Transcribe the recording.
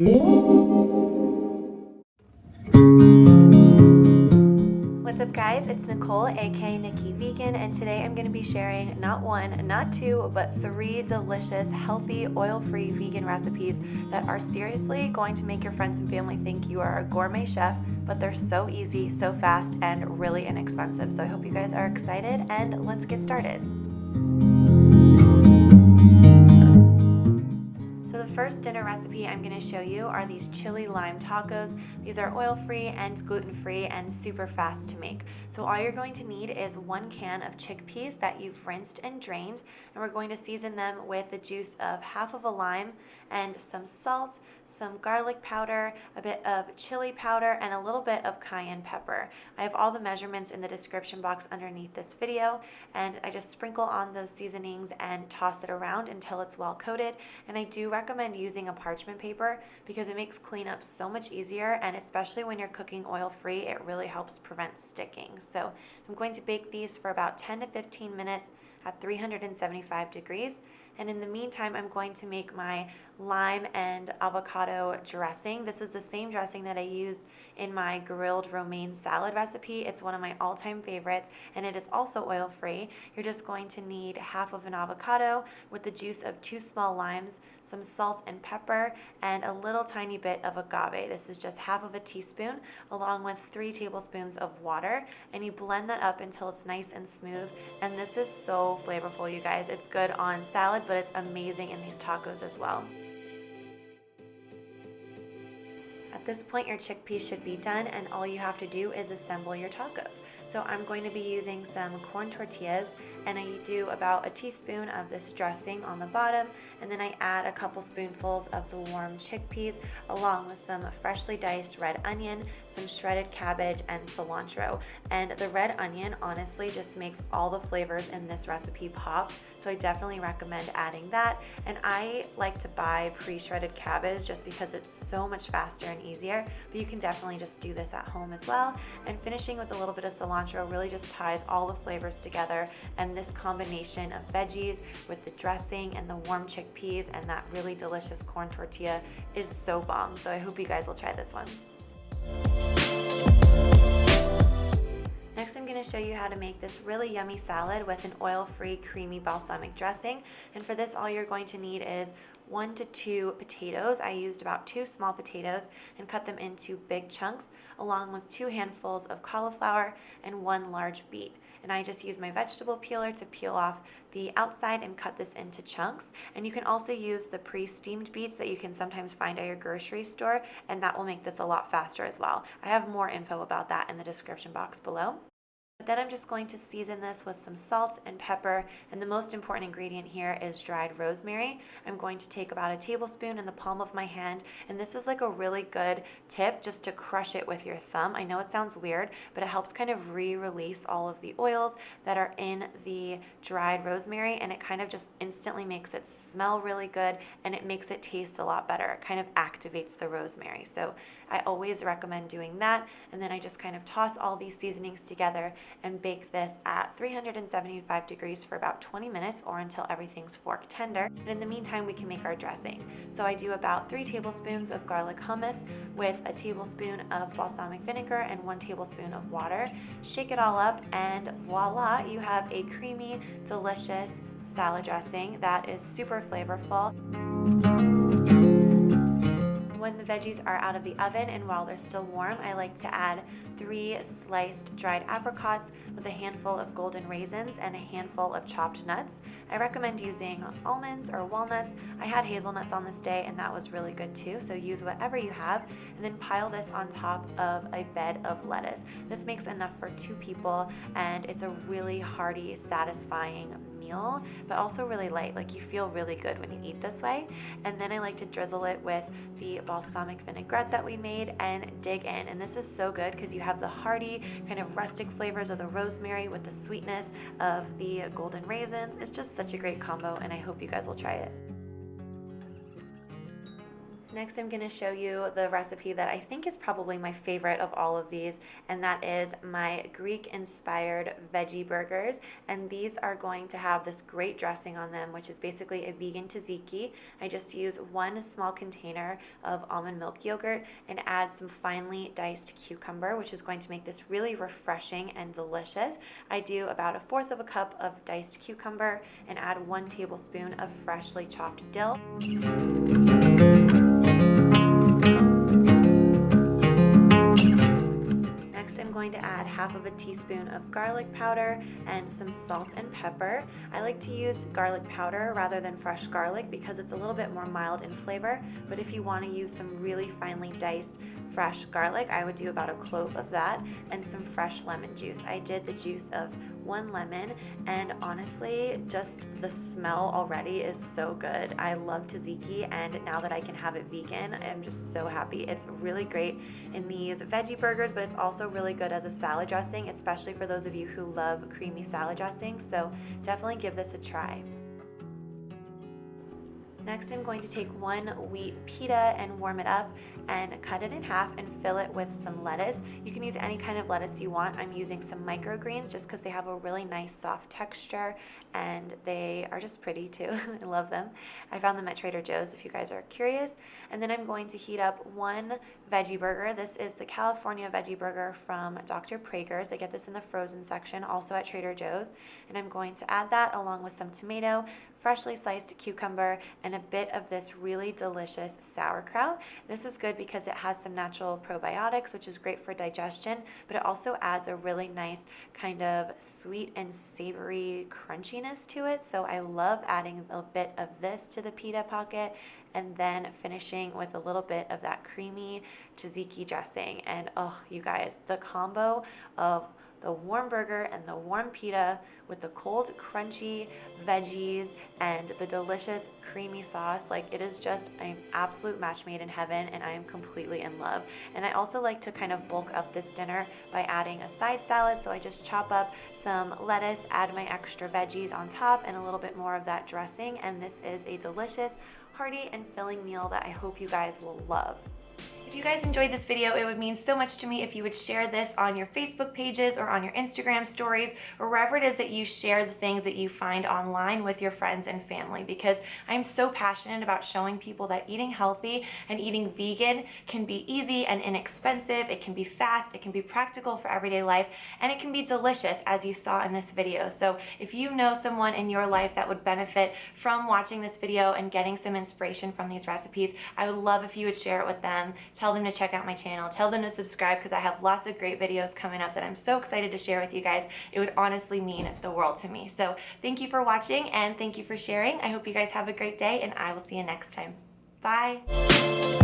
What's up guys, it's Nicole, aka NikkiVegan, and today I'm going to be sharing not one, not two, but 3 delicious, healthy, oil-free vegan recipes that are seriously going to make your friends and family think you are a gourmet chef, but they're so easy, so fast, and really inexpensive. So I hope you guys are excited, and let's get started. So the first dinner recipe I'm going to show you are these chili lime tacos. These are oil-free and gluten-free and super fast to make. So all you're going to need is 1 can of chickpeas that you've rinsed and drained, and we're going to season them with the juice of half of a lime and some salt, some garlic powder, a bit of chili powder, and a little bit of cayenne pepper. I have all the measurements in the description box underneath this video, and I just sprinkle on those seasonings and toss it around until it's well coated. And I do recommend using a parchment paper because it makes cleanup so much easier, and especially when you're cooking oil-free, it really helps prevent sticking. So I'm going to bake these for about 10 to 15 minutes at 375 degrees. And in the meantime, I'm going to make my lime and avocado dressing. This is the same dressing that I used in my grilled romaine salad recipe. It's one of my all-time favorites, and it is also oil-free. You're just going to need half of an avocado with the juice of 2 small limes, some salt and pepper, and a little tiny bit of agave. This is just half of a teaspoon, along with 3 tablespoons of water, and you blend that up until it's nice and smooth. And this is so flavorful, you guys. It's good on salad, but it's amazing in these tacos as well. At this point, your chickpeas should be done, and all you have to do is assemble your tacos. So I'm going to be using some corn tortillas, and I do about a teaspoon of this dressing on the bottom, and then I add a couple spoonfuls of the warm chickpeas along with some freshly diced red onion, some shredded cabbage, and cilantro. And the red onion honestly just makes all the flavors in this recipe pop, so I definitely recommend adding that. And I like to buy pre-shredded cabbage just because it's so much faster and easier, but you can definitely just do this at home as well. And finishing with a little bit of cilantro really just ties all the flavors together, and this combination of veggies with the dressing and the warm chickpeas and that really delicious corn tortilla is so bomb. So I hope you guys will try this one. Next, I'm going to show you how to make this really yummy salad with an oil-free creamy balsamic dressing. And for this, all you're going to need is 1 to 2 potatoes. I used about 2 small potatoes and cut them into big chunks, along with 2 handfuls of cauliflower and 1 large beet. And I just use my vegetable peeler to peel off the outside and cut this into chunks. And you can also use the pre-steamed beets that you can sometimes find at your grocery store, and that will make this a lot faster as well. I have more info about that in the description box below. But then I'm just going to season this with some salt and pepper, and the most important ingredient here is dried rosemary. I'm going to take about a tablespoon in the palm of my hand, and this is like a really good tip just to crush it with your thumb. I know it sounds weird, but it helps kind of re-release all of the oils that are in the dried rosemary, and it kind of just instantly makes it smell really good, and it makes it taste a lot better. It kind of activates the rosemary. So I always recommend doing that, and then I just kind of toss all these seasonings together and bake this at 375 degrees for about 20 minutes or until everything's fork tender. And in the meantime, we can make our dressing. So I do about 3 tablespoons of garlic hummus with a tablespoon of balsamic vinegar and 1 tablespoon of water. Shake it all up, and voila, you have a creamy, delicious salad dressing that is super flavorful. When the veggies are out of the oven and while they're still warm, I like to add 3 sliced dried apricots with a handful of golden raisins and a handful of chopped nuts. I recommend using almonds or walnuts. I had hazelnuts on this day, and that was really good too, so use whatever you have, and then pile this on top of a bed of lettuce. This makes enough for 2 people, and it's a really hearty, satisfying meal, but also really light. Like, you feel really good when you eat this way. And then I like to drizzle it with the balsamic vinaigrette that we made and dig in. And this is so good because you have the hearty kind of rustic flavors of the rosemary with the sweetness of the golden raisins. It's just such a great combo, and I hope you guys will try it. Next, I'm going to show you the recipe that I think is probably my favorite of all of these, and that is my Greek-inspired veggie burgers. And these are going to have this great dressing on them, which is basically a vegan tzatziki. I just use one small container of almond milk yogurt and add some finely diced cucumber, which is going to make this really refreshing and delicious. I do about 1/4 of a cup of diced cucumber and add 1 tablespoon of freshly chopped dill. Next, I'm going to add 1/2 teaspoon of garlic powder and some salt and pepper. I like to use garlic powder rather than fresh garlic because it's a little bit more mild in flavor, but if you want to use some really finely diced fresh garlic, I would do about 1 clove of that and some fresh lemon juice. I did the juice of 1 lemon, and honestly, just the smell already is so good. I love tzatziki, and now that I can have it vegan, I'm just so happy. It's really great in these veggie burgers, but it's also really good as a salad dressing, especially for those of you who love creamy salad dressings, so definitely give this a try. Next, I'm going to take 1 wheat pita and warm it up and cut it in half and fill it with some lettuce. You can use any kind of lettuce you want. I'm using some microgreens just because they have a really nice soft texture and they are just pretty too. I love them. I found them at Trader Joe's if you guys are curious. And then I'm going to heat up 1 veggie burger. This is the California veggie burger from Dr. Prager's. I get this in the frozen section, also at Trader Joe's. And I'm going to add that along with some tomato, freshly sliced cucumber, and a bit of this really delicious sauerkraut. This is good because it has some natural probiotics, which is great for digestion, but it also adds a really nice kind of sweet and savory crunchiness to it. So I love adding a bit of this to the pita pocket and then finishing with a little bit of that creamy tzatziki dressing. And oh, you guys, the combo of the warm burger and the warm pita with the cold crunchy veggies and the delicious creamy sauce, like, it is just an absolute match made in heaven, and I am completely in love. And I also like to kind of bulk up this dinner by adding a side salad, so I just chop up some lettuce, add my extra veggies on top, and a little bit more of that dressing, and this is a delicious, hearty, and filling meal that I hope you guys will love. If you guys enjoyed this video, it would mean so much to me if you would share this on your Facebook pages or on your Instagram stories or wherever it is that you share the things that you find online with your friends and family, because I'm so passionate about showing people that eating healthy and eating vegan can be easy and inexpensive, it can be fast, it can be practical for everyday life, and it can be delicious, as you saw in this video. So if you know someone in your life that would benefit from watching this video and getting some inspiration from these recipes, I would love if you would share it with them. Tell them to check out my channel, tell them to subscribe, because I have lots of great videos coming up that I'm so excited to share with you guys. It would honestly mean the world to me. So thank you for watching and thank you for sharing. I hope you guys have a great day, and I will see you next time. Bye.